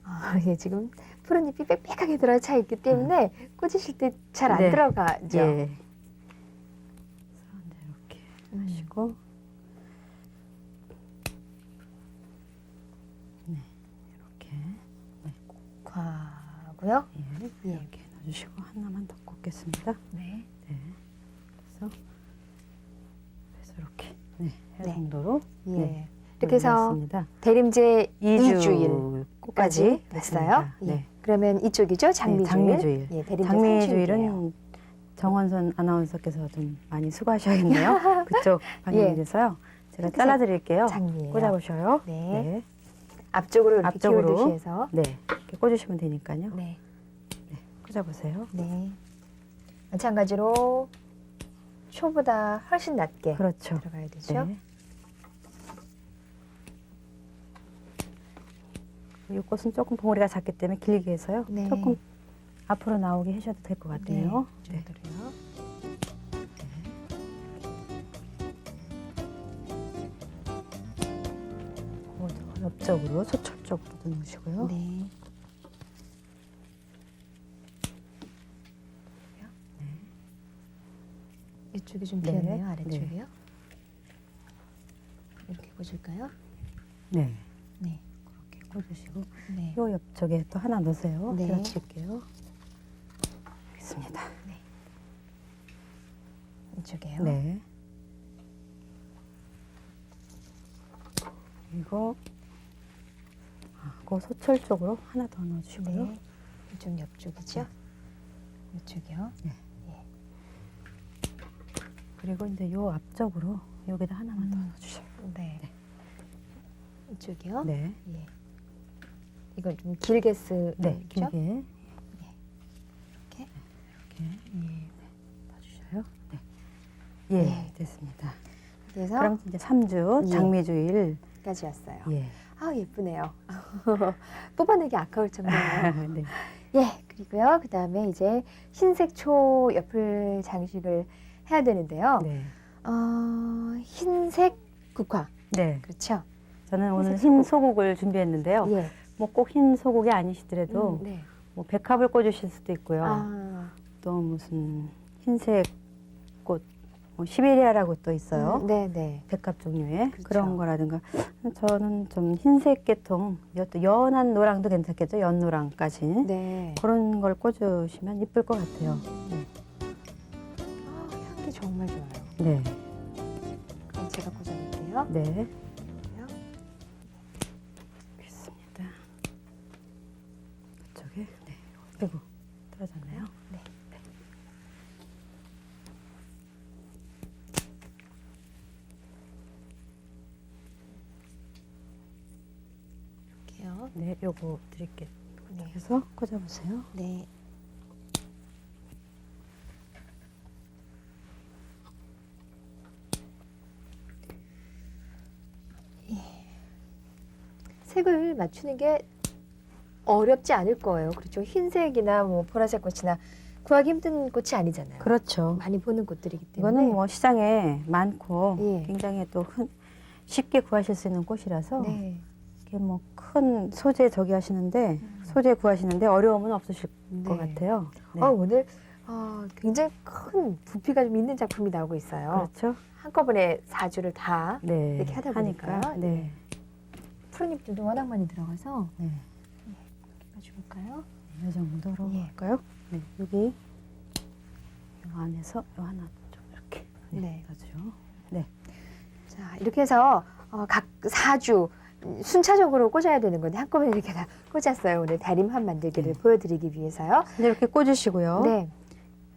아, 예, 지금 푸른 잎이 빽빽하게 들어차 있기 때문에 꽂으실 때 잘 안 네. 들어가죠. 예. 그래서 이제 이렇게 음. 하시고 네, 이렇게 과고요. 예, 예. 이렇게 넣어주시고 하나만 더 꽂겠습니다. 네. 네. 그래서 이렇게 네, 이 네. 정도로 예. 네, 이렇게 해서 올려놨습니다. 대림제 2주일까지 2주일까지 됐어요. 예. 네. 그러면 이쪽이죠, 장미주일. 네, 장미주일. 예, 대림제 3주일이에요. 장미주일은 정원선 아나운서께서 좀 많이 수고하셔야겠네요. 그쪽 방향에서요. 제가 이렇게 잘라드릴게요. 장미예요. 꽂아보셔요. 네. 네. 앞쪽으로 이렇게 앞쪽으로. 기울듯이 해서. 네. 이렇게 꽂으시면 되니까요. 네. 꽂아보세요. 네. 마찬가지로 초보다 훨씬 낮게 그렇죠. 들어가야 되죠. 네. 이 꽃은 조금 봉우리가 작기 때문에 길게 해서요. 네. 조금 앞으로 나오게 하셔도 될 것 같네요. 네. 이 정도로요. 옆쪽으로 소철 쪽으로도 넣으시고요. 네. 이쪽이 좀 네. 비었네요, 아래쪽이요. 이렇게 꽂을까요? 네. 네. 이렇게 꽂으시고 네. 요 옆쪽에 또 하나 넣으세요. 네. 제가 드릴게요. 알겠습니다. 이쪽에요. 네. 그리고 그 소철 쪽으로 하나 더 넣어주시고요. 네. 이쪽 옆쪽이죠. 이쪽이요. 그리고 이제 요 앞쪽으로 여기다 하나만 더 넣어주세요. 네. 이쪽이요. 네. 예. 이건 좀 길게 쓰죠. 네. 길게 이렇게. 이렇게 예. 넣어주셔요. 네. 예, 네. 됐습니다. 그래서 그럼 이제 3주 예. 장미주일. 까지 왔어요. 예. 아, 예쁘네요. 뽑아내기 아까울 정도예요. 네. 예, 그리고요. 그다음에 이제 흰색 초 옆을 장식을 해야 되는데요. 네. 흰색 국화. 네. 그렇죠? 저는 오늘 흰색 흰 소국을 준비했는데요. 예. 뭐 꼭 흰 소국이 아니시더라도 네. 뭐 백합을 꽂으실 수도 있고요. 아, 또 무슨 흰색 꽃, 뭐 시베리아라고 또 있어요. 네, 네. 백합 종류의 그렇죠. 그런 거라든가. 저는 좀 흰색 계통, 또 연한 노랑도 괜찮겠죠. 연노랑까지. 네. 그런 걸 꽂으시면 이쁠 것 같아요. 향기 정말 좋아요. 네. 그럼 제가 꽂아볼게요. 네. 좋습니다. 이쪽에, 네. 아이고, 떨어졌네요. 네. 이렇게요. 네, 요거 드릴게요. 네. 해서 꽂아보세요. 네. 색을 맞추는 게 어렵지 않을 거예요. 그렇죠. 흰색이나 뭐 보라색 꽃이나 구하기 힘든 꽃이 아니잖아요. 그렇죠. 많이 보는 꽃들이기 때문에. 이거는 뭐 시장에 많고 예. 굉장히 또 쉽게 구하실 수 있는 꽃이라서 네. 이게 뭐 큰 소재 저기 하시는데 소재 구하시는데 어려움은 없으실 것 네. 같아요. 네. 오늘 굉장히 큰 부피가 좀 있는 작품이 나오고 있어요. 그렇죠. 한꺼번에 4주를 다 네. 이렇게 하다 보니까요. 하니까. 네. 푸른 잎들도 워낙 많이 들어가서 네. 가져볼까요? 이 정도로 예. 할까요? 네. 여기 요 안에서 요 하나 좀 이렇게 네. 넣어줘. 네. 자, 이렇게 해서 각 4주 순차적으로 꽂아야 되는 건데 한꺼번에 이렇게 다 꽂았어요. 오늘 다림한 만들기를 보여드리기 위해서요. 이제 이렇게 꽂으시고요. 네.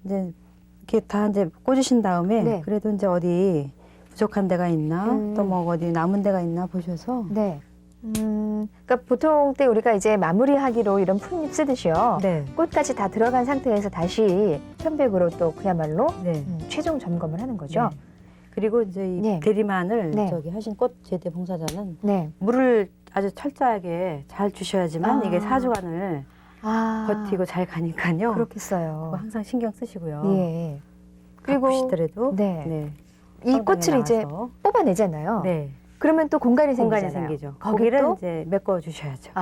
이제 이렇게 다 이제 꽂으신 다음에 네. 그래도 이제 어디 부족한 데가 있나 음. 또 뭐 어디 남은 데가 있나 보셔서 네. 그러니까 보통 때 우리가 이제 마무리하기로 이런 풀잎 쓰듯이요. 네. 꽃까지 다 들어간 상태에서 다시 편백으로 또 그야말로 네. 최종 점검을 하는 거죠. 네. 그리고 이제 이 네. 대리만을 네. 저기 하신 꽃 제대 봉사자는 네. 물을 아주 철저하게 잘 주셔야지만 아. 이게 4주간을 버티고 잘 가니까요. 그렇겠어요. 그거 항상 신경 쓰시고요. 예. 그리고 가꾸시더라도 네. 네. 이 꽃을 이제 나와서. 뽑아내잖아요. 네. 그러면 또 공간이 공간이 생기잖아요. 생기죠. 거기 거기를 또 이제 메꿔 주셔야죠.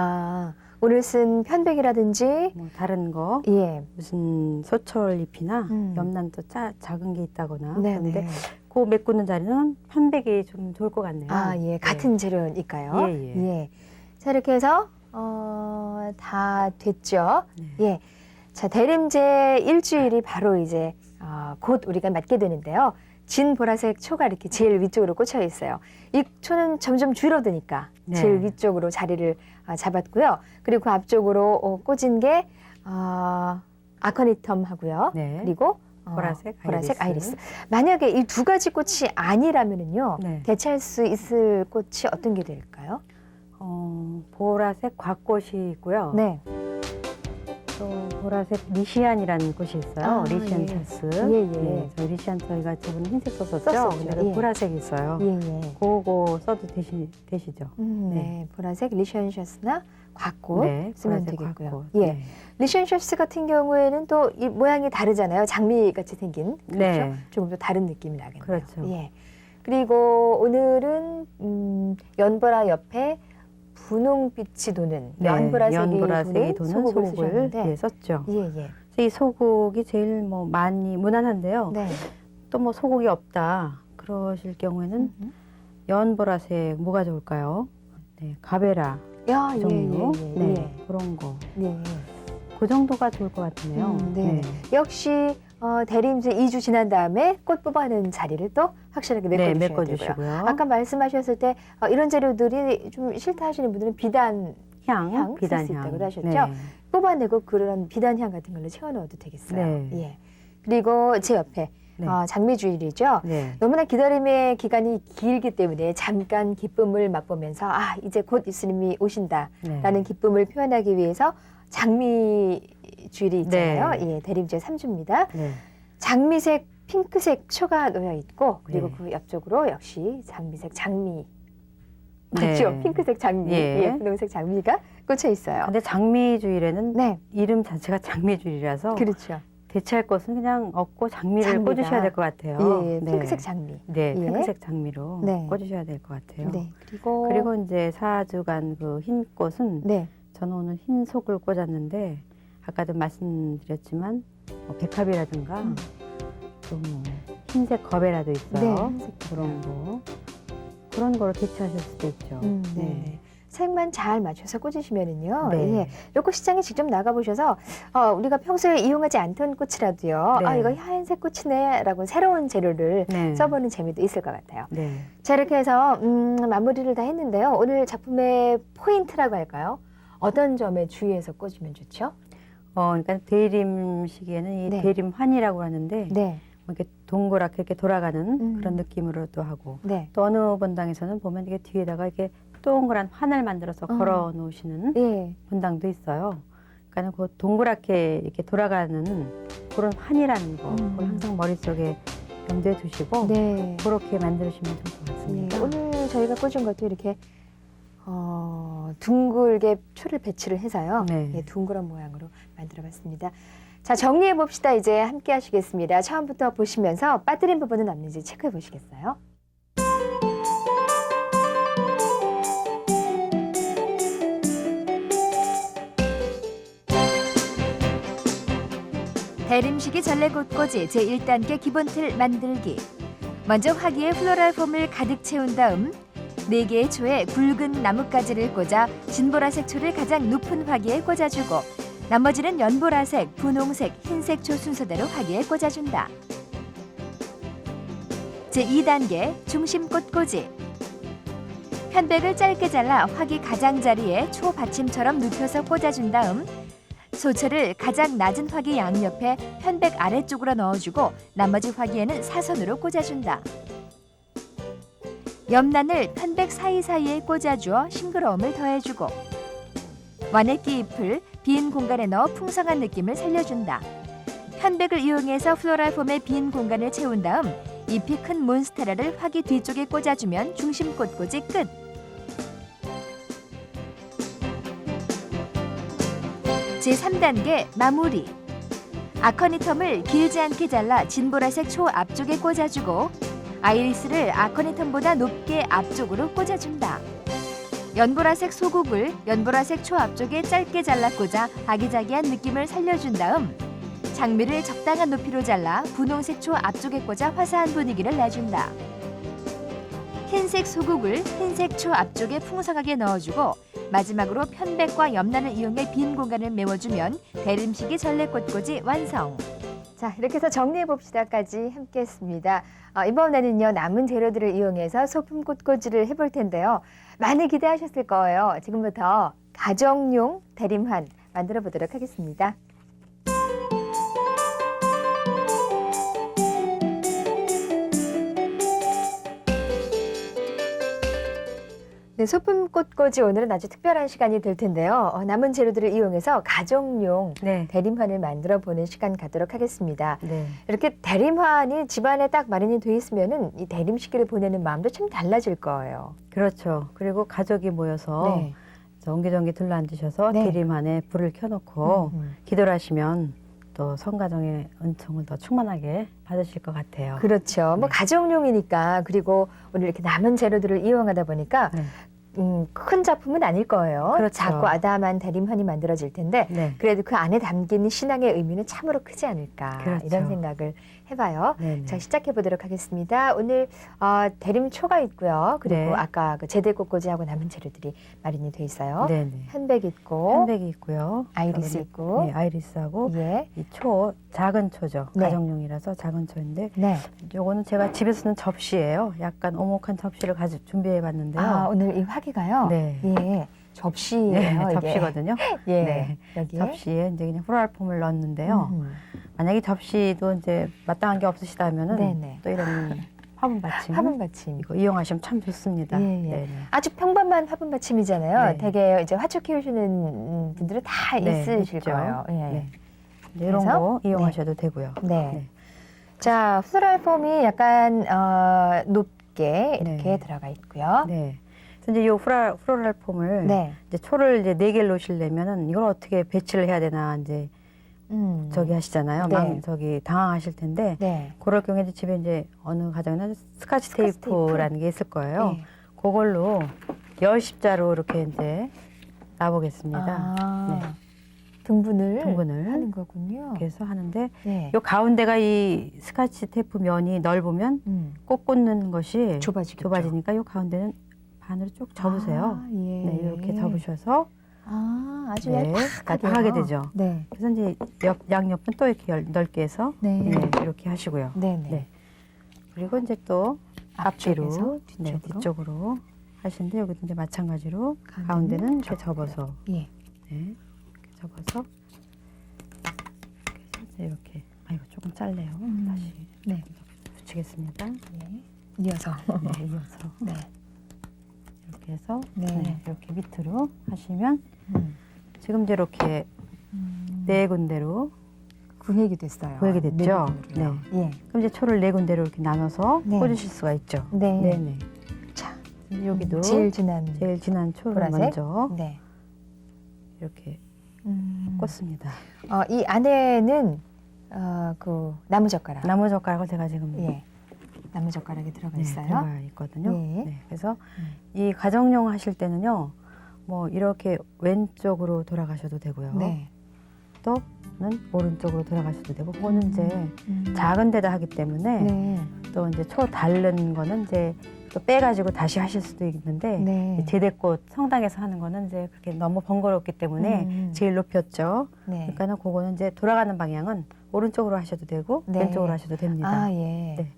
오늘 쓴 편백이라든지 뭐 다른 거 예. 무슨 소철잎이나 음. 염난도 작은 게 있다거나 네, 그런데 네. 그 메꾸는 자리는 편백이 좀 좋을 것 같네요. 예. 같은 재료니까요. 예. 자, 이렇게 해서 다 됐죠. 네. 예. 자, 대림제 일주일이 바로 이제 곧 우리가 맞게 되는데요. 진 보라색 초가 이렇게 제일 위쪽으로 꽂혀 있어요. 이 초는 점점 줄어드니까 네. 제일 위쪽으로 자리를 잡았고요. 그리고 그 앞쪽으로 꽂은 게 아커니텀 하고요. 네. 그리고 보라색 아이리스. 만약에 이 두 가지 꽃이 아니라면은요. 네. 대체할 수 있을 꽃이 어떤 게 될까요? 보라색 곽꽃이 있고요. 네. 또 보라색 리시안이라는 꽃이 있어요. 리시안 예. 찰스. 예. 네, 저 리시안 저희가 저번에 흰색 썼었죠. 썼었죠. 근데 그 예. 보라색이 있어요. 예. 그거 써도 되시죠? 네. 보라색 리션셔스나 곽꽃 네, 쓰면 보라색 되겠고요. 곽꽃. 예. 네. 리션셔스 같은 경우에는 또 이 모양이 다르잖아요. 장미 같이 생긴. 그렇죠? 네. 조금 더 다른 느낌이 나겠네요. 그렇죠. 예. 그리고 오늘은 연보라 옆에 분홍빛이 도는 네, 연보라색이 도는 도는 소국을 소국을 쓰셨는데 네, 썼죠. 예. 그래서 이 소국이 제일 뭐 많이 무난한데요. 네. 또 뭐 소국이 없다 그러실 경우에는 연보라색 뭐가 좋을까요? 네, 가베라 야, 그 정도. 예. 네, 그런 거. 예. 그 정도가 좋을 것 같네요. 네. 역시 대림제 2주 지난 다음에 꽃 뽑아내는 자리를 또 확실하게 메꿔주셔야 되고요. 메꿔주시고요. 아까 말씀하셨을 때 이런 재료들이 좀 싫다 하시는 분들은 비단 향, 쓸수 있다고 하셨죠? 네. 뽑아내고 그런 비단향 같은 걸로 채워 넣어도 되겠어요. 네. 예. 그리고 제 옆에 네. 장미주일이죠. 네. 너무나 기다림의 기간이 길기 때문에 잠깐 기쁨을 맛보면서 이제 곧 예수님이 오신다라는 네. 기쁨을 표현하기 위해서 장미주일이 있잖아요. 네. 예, 대림제 3주입니다. 네. 장미색, 핑크색 초가 놓여 있고 그리고 네. 그 옆쪽으로 역시 장미색 장미 네. 맞죠? 핑크색 장미, 예. 분홍색 장미가 꽂혀 있어요. 근데 장미주일에는 네, 이름 자체가 장미주일이라서 그렇죠. 대체할 것은 그냥 없고 장미를 장미가. 꽂으셔야 될 것 같아요. 예, 네. 핑크색 장미. 네, 예. 핑크색 장미로 네. 꽂으셔야 될 것 같아요. 네, 그리고 그리고 이제 4주간 그 흰 꽃은 네, 저는 오늘 흰 속을 꽂았는데 아까도 말씀드렸지만 뭐 백합이라든가 또 뭐 흰색 거베라도 있어요. 네, 흰색 그런 거로 대체하실 수도 있죠. 네. 색만 잘 맞춰서 꽂으시면은요. 네. 예, 요거 시장에 직접 나가 보셔서 우리가 평소에 이용하지 않던 꽃이라도요. 네. 이거 하얀색 꽃이네라고 새로운 재료를 네. 써보는 재미도 있을 것 같아요. 네. 자, 이렇게 해서 마무리를 다 했는데요. 오늘 작품의 포인트라고 할까요? 어떤 점에 주의해서 꽂으면 좋죠? 그러니까 대림 시기에는 이 네. 대림환이라고 하는데 네, 뭐 이렇게 동그랗게 이렇게 돌아가는 음. 그런 느낌으로도 하고 네, 또 어느 본당에서는 보면 이게 뒤에다가 이렇게 동그란 환을 만들어서 걸어 놓으시는 예, 본당도 있어요. 그러니까 그 동그랗게 이렇게 돌아가는 그런 환이라는 거 그걸 항상 머릿속에 염두에 두시고 네. 그렇게 만드시면 좋을 것 같습니다. 예, 오늘 저희가 꽂은 것도 이렇게 둥글게 초를 배치를 해서요. 네. 예, 둥그런 모양으로 만들어봤습니다. 자, 정리해 봅시다. 이제 함께 하시겠습니다. 처음부터 보시면서 빠뜨린 부분은 없는지 체크해 보시겠어요? 대림식이 전래꽃꽂이 제1단계 기본틀 만들기. 먼저 화기에 플로랄 폼을 가득 채운 다음 4개의 초에 굵은 나뭇가지를 꽂아 진보라색 초를 가장 높은 화기에 꽂아주고 나머지는 연보라색, 분홍색, 흰색 초 순서대로 화기에 꽂아준다. 제2단계 중심꽃 꽂이. 편백을 짧게 잘라 화기 가장자리에 초 받침처럼 눕혀서 꽂아준 다음 소초를 가장 낮은 화기 양옆에 편백 아래쪽으로 넣어주고 나머지 화기에는 사선으로 꽂아준다. 염란을 편백 사이사이에 꽂아주어 싱그러움을 더해주고 와내끼 잎을 빈 공간에 넣어 풍성한 느낌을 살려준다. 편백을 이용해서 플로랄 폼의 빈 공간을 채운 다음 잎이 큰 몬스테라를 화기 뒤쪽에 꽂아주면 중심 꽃꽂이 끝. 제3단계 마무리. 아커니텀을 길지 않게 잘라 진보라색 초 앞쪽에 꽂아주고 아이리스를 아커니텀보다 높게 앞쪽으로 꽂아준다. 연보라색 소국을 연보라색 초 앞쪽에 짧게 잘라 꽂아 아기자기한 느낌을 살려준 다음 장미를 적당한 높이로 잘라 분홍색 초 앞쪽에 꽂아 화사한 분위기를 내준다. 흰색 소국을 흰색 초 앞쪽에 풍성하게 넣어주고 마지막으로 편백과 염란을 이용해 빈 공간을 메워주면 대림식이 전래꽃꽂이 완성. 자, 이렇게 해서 정리해봅시다까지 함께했습니다. 이번에는요, 남은 재료들을 이용해서 소품 꽃꽂이를 해볼 텐데요. 많이 기대하셨을 거예요. 지금부터 가정용 대림환 만들어 보도록 하겠습니다. 네, 소품 꽃꽂이 오늘은 아주 특별한 시간이 될 텐데요. 남은 재료들을 이용해서 가정용 네. 대림환을 만들어 보는 시간 갖도록 하겠습니다. 네. 이렇게 대림환이 집안에 딱 마련이 돼 있으면은 이 대림식기를 보내는 마음도 참 달라질 거예요. 그렇죠. 그리고 가족이 모여서 네. 옹기종기 둘러앉으셔서 네. 대림안에 불을 켜놓고 음. 기도를 하시면 또 성가정의 은총을 더 충만하게 받으실 것 같아요. 그렇죠. 뭐 네. 가정용이니까 그리고 오늘 이렇게 남은 재료들을 이용하다 보니까 네. 큰 작품은 아닐 거예요. 그렇죠. 작고 아담한 대림환이 만들어질 텐데 네. 그래도 그 안에 담긴 신앙의 의미는 참으로 크지 않을까 그렇죠. 이런 생각을 해봐요. 네네. 자, 시작해 보도록 하겠습니다. 오늘 대림초가 있고요. 그리고 네. 아까 그 제대꽃꽂이하고 남은 재료들이 마련이 돼 있어요. 네네. 현백 있고 현백이 있고요. 아이리스 여기, 있고 네, 아이리스하고 예. 이 초 작은 초죠. 네. 가정용이라서 작은 초인데 네. 요거는 제가 집에 쓰는 접시예요. 약간 오목한 접시를 준비해 봤는데요. 아, 오늘 이 화기가요? 네. 예. 접시예요. 네, 이게. 접시거든요. 예. 네. 여기에 접시에 이제 그냥 플로랄폼을 넣었는데요. 만약에 접시도 이제 마땅한 게 없으시다면은 네네. 또 이런 화분 받침 화분 받침. 이거 이용하시면 참 좋습니다. 예, 예. 네네. 아주 평범한 화분 받침이잖아요. 네. 되게 이제 화초 키우시는 분들은 다 네, 있으실 있죠. 거예요. 예. 네. 이런 그래서? 거 이용하셔도 되고요. 네. 네. 자, 플로랄 폼이 약간 높게 이렇게 네. 들어가 있고요. 네. 그래서 이제 이 플로랄 폼을 네. 이제 초를 이제 4개를 놓으시려면은 이걸 어떻게 배치를 해야 되나 이제 저기 하시잖아요. 네. 저기 당황하실 텐데 네. 그럴 경우에 이제 집에 이제 어느 가정에는 스카치 스카치 테이프라는 게 있을 거예요. 예. 그걸로 10십자로 이렇게 이제 놔보겠습니다. 아, 등분을 등분을 하는 거군요. 이렇게 해서 하는데 네. 요 가운데가 이 스카치 테이프 면이 넓으면 꼭 꽂는 것이 좁아지겠죠. 좁아지니까 요 가운데는 반으로 쭉 접으세요. 아, 예. 네, 이렇게 접으셔서 아주 네, 얄팍하게 얄팍하게 되죠. 네. 그래서 이제 양옆은 또 이렇게 넓게 해서 네. 네, 이렇게 하시고요. 네네. 네. 그리고 이제 또 앞쪽에서 앞뒤로 네, 뒤쪽으로 하시는데 여기도 이제 마찬가지로 가운데는 이렇게 접어서 예. 네, 이렇게 접어서 이렇게 이거 조금 짧네요. 다시 네. 붙이겠습니다. 네. 이어서. 네, 이어서 네. 이렇게 해서 네. 네, 이렇게 밑으로 하시면 음. 지금 이제 이렇게 네 군데로 구획이 됐어요. 구획이 됐죠? 네. 예. 그럼 이제 초를 네 군데로 이렇게 나눠서 네. 꽂으실 수가 있죠. 네. 네네. 자, 여기도 제일 진한. 제일 진한 초를 보라색? 먼저 네. 이렇게 음. 꽂습니다. 이 안에는 그 나무젓가락. 나무젓가락을 제가 지금 예. 나무젓가락이 들어가 네, 있어요. 들어가 있거든요. 예. 네, 그래서 이 가정용 하실 때는요, 뭐 이렇게 왼쪽으로 돌아가셔도 되고요. 네. 또는 오른쪽으로 돌아가셔도 되고, 그거는 이제 음. 작은 데다 하기 때문에 네. 또 이제 초 다른 거는 이제 또 빼가지고 다시 하실 수도 있는데 네. 제대꽃 성당에서 하는 거는 이제 그렇게 너무 번거롭기 때문에 제일 높였죠. 네. 그러니까는 그거는 이제 돌아가는 방향은 오른쪽으로 하셔도 되고 네. 왼쪽으로 하셔도 됩니다. 아, 예. 네.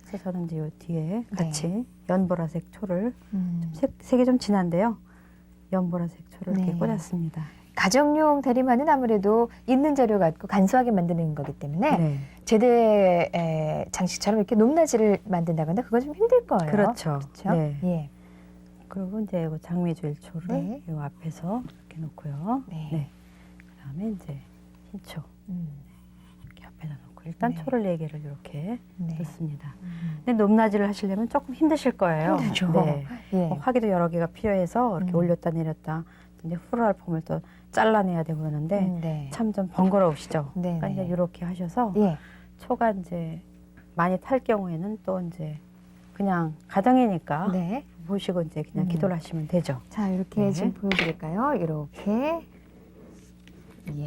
그래서 저는 이제 요 뒤에 네. 같이 연보라색 초를 음. 색이 좀 진한데요. 연보라색 초를 네. 이렇게 꽂았습니다. 가정용 대리만은 아무래도 있는 재료 갖고 간소하게 만드는 거기 때문에 네. 제대 장식처럼 이렇게 높낮이를 만든다건데 그건 좀 힘들 거예요. 그렇죠. 그렇죠? 네. 예. 그리고 이제 이거 장미주일초를 네. 요 앞에서 이렇게 놓고요. 네. 그다음에 이제 흰초 음. 이렇게 앞에다 놓고 일단 네. 초를 4개를 이렇게 네. 넣습니다. 음. 근데 높낮이를 하시려면 조금 힘드실 거예요. 힘들죠. 네. 예. 화기도 여러 개가 필요해서 이렇게 올렸다 내렸다 이제 플로랄폼을 또 잘라내야 되고 그러는데 네. 참 좀 번거로우시죠. 네. 그러니까 이제 이렇게 하셔서 예. 초가 이제 많이 탈 경우에는 또 이제 그냥 가정이니까 네. 보시고 이제 그냥 기도를 하시면 되죠. 자, 이렇게 네. 지금 보여드릴까요? 이렇게. 예.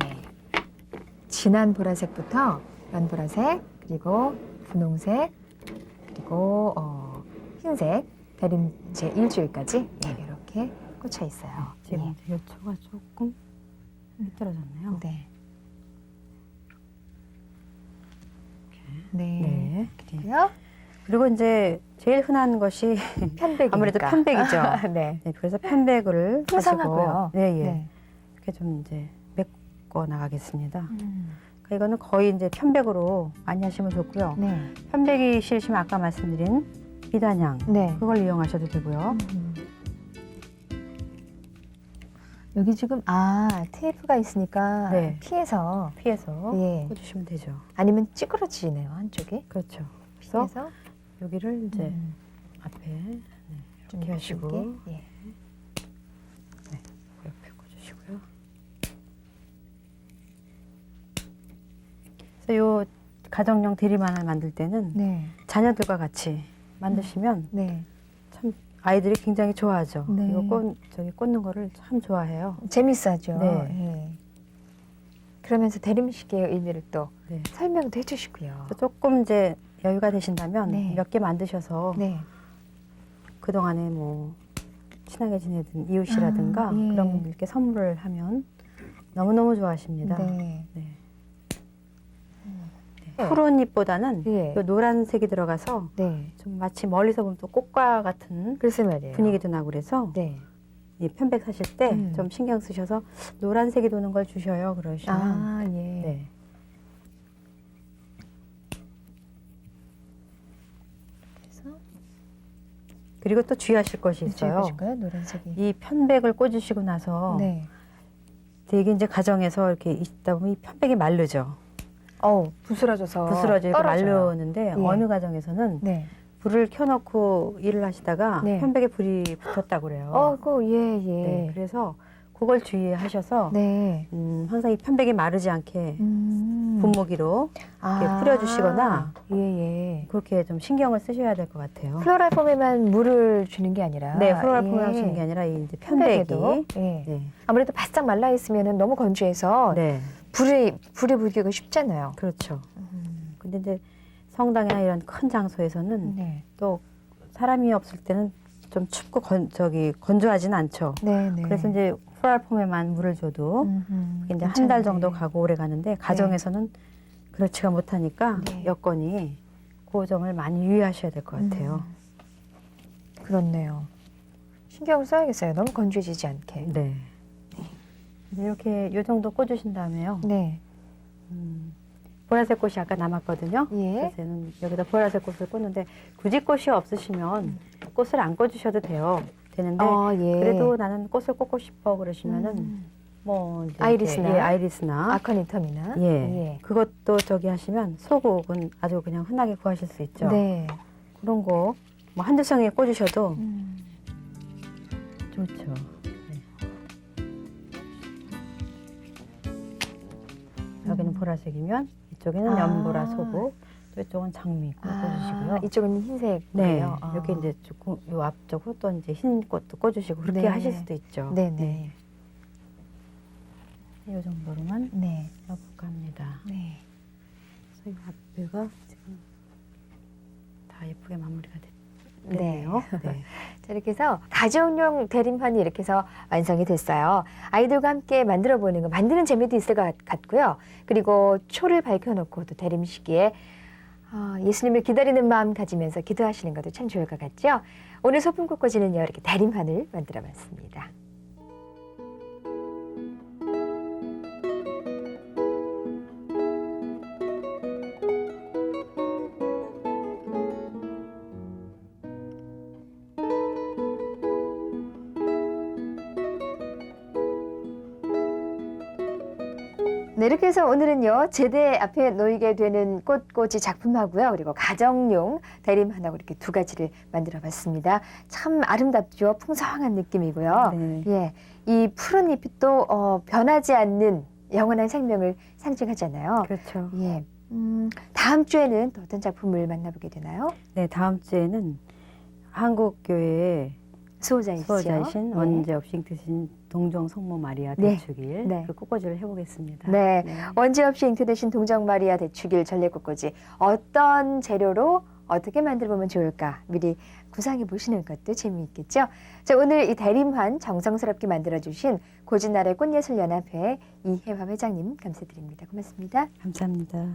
진한 보라색부터 연보라색, 그리고 분홍색, 그리고 흰색, 대림제 일주일까지 이렇게 꽂혀 있어요. 지금 이 초가 조금 휘떨어졌네요. 네. 네. 네. 그리고요. 그리고 이제 제일 흔한 것이 편백이니까. 아무래도 편백이죠. 네. 네, 그래서 편백을 풍성하고요. 가지고 네, 예. 네. 이렇게 좀 이제 메꿔 나가겠습니다. 음. 그러니까 이거는 거의 이제 편백으로 많이 하시면 좋고요. 네. 편백이 싫으시면 아까 말씀드린 비단향 네. 그걸 이용하셔도 되고요. 여기 지금 테이프가 있으니까 네. 피해서 피해서 예. 꽂으시면 되죠. 아니면 찌그러지네요 한쪽이. 그렇죠. 그래서 피해서 여기를 이제 앞에 좀 이렇게 하시고 이렇게, 예. 옆에 꽂으시고요. 그래서 요 가정용 대리만을 만들 때는 네. 자녀들과 같이 만드시면 네. 참 아이들이 굉장히 좋아하죠. 네. 이거 꽂는 거를 참 좋아해요. 재밌어죠. 네. 예. 그러면서 대림식의 의미를 또 네. 설명도 해주시고요. 또 조금 이제 여유가 되신다면 네. 몇 개 만드셔서 네. 그동안에 뭐 친하게 지내던 이웃이라든가 예. 그런 분들께 선물을 하면 너무너무 좋아하십니다. 네. 네. 네. 푸른 잎보다는 예. 요 노란색이 들어가서 네. 좀 마치 멀리서 보면 또 꽃과 같은 글쎄 말이에요. 분위기도 나고 그래서 네. 이 편백 사실 때 좀 신경 쓰셔서 노란색이 도는 걸 주셔요. 그러시면 예. 네. 그래서 그리고 또 주의하실 것이 있어요. 주실까요? 노란색이. 이 편백을 꽂으시고 나서 네. 되게 이제 가정에서 이렇게 있다 보면 이 편백이 마르죠. 부스러져서 부스러지고 떨어져요. 마르는데 예. 어느 가정에서는 네. 불을 켜놓고 일을 하시다가 네. 편백에 불이 붙었다고 그래요. 예. 네, 그래서 그걸 주의하셔서 네. 항상 이 편백이 마르지 않게 분무기로 이렇게 뿌려주시거나 예. 그렇게 좀 신경을 쓰셔야 될 것 같아요. 플로랄폼에만 물을 주는 게 아니라 네, 플로랄폼을 하시는 게 아니라 이 이제 편백이 편백에도 예. 네. 아무래도 바싹 말라 있으면 너무 건조해서 네, 불이 붙기가 쉽잖아요. 그렇죠. 근데 이제 성당이나 이런 큰 장소에서는 네. 또 사람이 없을 때는 좀 춥고 건조하진 않죠. 네. 그래서 이제 플로랄폼에만 물을 줘도 그게 이제 한 달 정도 가고 오래 가는데 가정에서는 그렇지가 못하니까 네. 여건이 그 점을 많이 유의하셔야 될 것 같아요. 그렇네요. 신경을 써야겠어요. 너무 건조해지지 않게. 네. 이제 이렇게 요 정도 꽂으신 다음에요. 네. 보라색 꽃이 아까 남았거든요. 예. 그래서 저는 여기다 보라색 꽃을 꽂는데 굳이 꽃이 없으시면 꽃을 안 꽂으셔도 되는데 예. 그래도 나는 꽃을 꽂고 싶어 그러시면은 뭐 이제 아이리스나. 예, 아이리스나 아카니텀이나. 예. 그것도 저기 하시면 소국은 아주 그냥 흔하게 구하실 수 있죠. 네. 그런 거 뭐 한두 송이 꽂으셔도 좋죠. 여기는 보라색이면 이쪽에는 연보라 소국, 또 이쪽은 장미 꽂으시고요. 이쪽은 흰색이에요. 네, 이렇게 이제 조금 요 앞쪽으로 또 이제 흰 꽃도 꽂으시고 그렇게 네. 하실 수도 있죠. 네네. 이 정도로만 네. 넣어볼까 합니다. 네. 그래서 이 앞에가 지금 다 예쁘게 마무리가 네. 됐네요. 네. 자, 이렇게 해서 가정용 대림판이 이렇게 해서 완성이 됐어요. 아이들과 함께 만들어 보는 거, 만드는 재미도 있을 것 같고요. 그리고 초를 밝혀놓고 또 대림 시기에 예수님을 기다리는 마음 가지면서 기도하시는 것도 참 좋을 것 같죠. 오늘 소품꽃꽂이는요, 이렇게 대림판을 만들어 봤습니다. 네, 이렇게 해서 오늘은요, 제대 앞에 놓이게 되는 꽃꽂이 작품하고요, 그리고 가정용 대림하나고 이렇게 두 가지를 만들어 봤습니다. 참 아름답죠? 풍성한 느낌이고요. 네. 예, 이 푸른 잎이 또 변하지 않는 영원한 생명을 상징하잖아요. 그렇죠. 예, 다음 주에는 또 어떤 작품을 만나보게 되나요? 네, 다음 주에는 한국교회의 수호자이시죠? 수호자이신 네. 원죄 없이 잉태신 동정 성모 마리아 네. 대축일 네. 그 꽃꽂이를 해보겠습니다. 네, 원죄 없이 잉태되신 동정마리아 대축일 전래꽃꽂이 어떤 재료로 어떻게 만들어 보면 좋을까 미리 구상해 보시는 것도 재미있겠죠. 자, 오늘 이 대림환 정성스럽게 만들어주신 고진날의 꽃예술연합회 이혜화 회장님 감사드립니다. 고맙습니다. 감사합니다.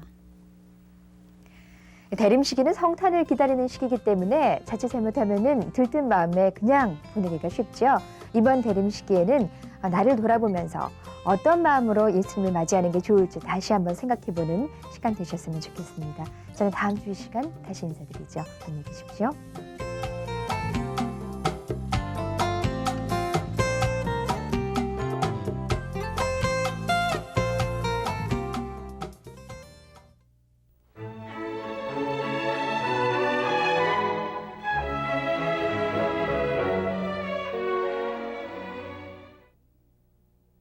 대림 시기는 성탄을 기다리는 시기이기 때문에 자칫 잘못하면은 들뜬 마음에 그냥 보내기가 쉽죠. 이번 대림 시기에는 나를 돌아보면서 어떤 마음으로 예수님을 맞이하는 게 좋을지 다시 한번 생각해보는 시간 되셨으면 좋겠습니다. 저는 다음 주 이 시간 다시 인사드리죠. 안녕히 계십시오.